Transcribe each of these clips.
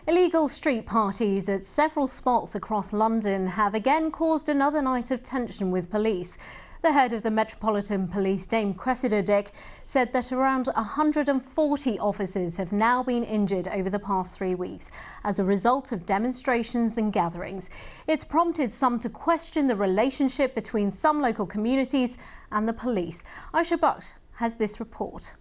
Illegal street parties at several spots across London have again caused another night of tension with police. The head of the Metropolitan Police, Dame Cressida Dick, said that around 140 officers have now been injured over the past 3 weeks as a result of demonstrations and gatherings. It's prompted some to question the relationship between some local communities and the police. Aisha Baksh has this report.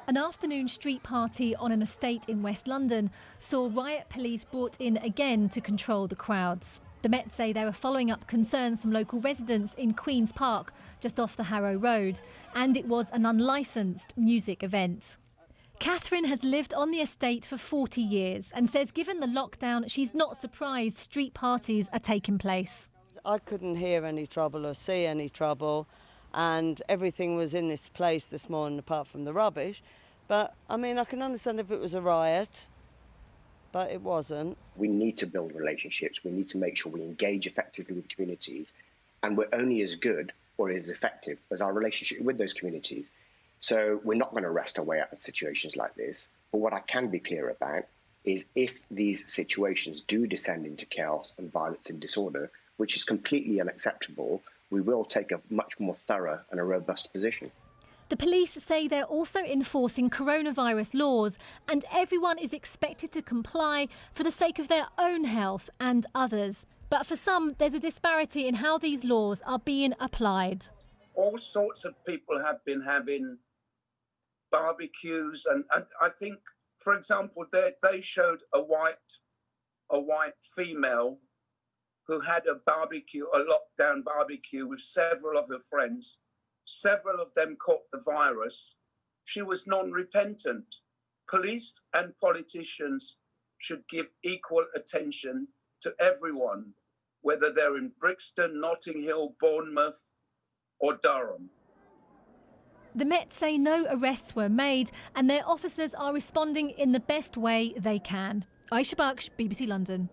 An afternoon street party on an estate in West London saw riot police brought in again to control the crowds. The Met say they were following up concerns from local residents in Queen's Park, just off the Harrow Road, and it was an unlicensed music event. Catherine has lived on the estate for 40 years and says given the lockdown, she's not surprised street parties are taking place. I couldn't hear any trouble or see any trouble, and everything was in this place this morning apart from the rubbish. But, I mean, I can understand if it was a riot, but it wasn't. We need to build relationships. We need to make sure we engage effectively with communities, and we're only as good or as effective as our relationship with those communities. So we're not going to rest our way out of situations like this. But what I can be clear about is if these situations do descend into chaos and violence and disorder, which is completely unacceptable, we will take a much more thorough and a robust position. The police say they're also enforcing coronavirus laws and everyone is expected to comply for the sake of their own health and others. But for some, there's a disparity in how these laws are being applied. All sorts of people have been having barbecues, and I think, for example, they showed a white female who had a lockdown barbecue with several of her friends. Several of them caught the virus. She was non-repentant. Police and politicians should give equal attention to everyone, whether they're in Brixton, Notting Hill, Bournemouth or Durham. The Met say no arrests were made and their officers are responding in the best way they can. Aisha Baksh, BBC London.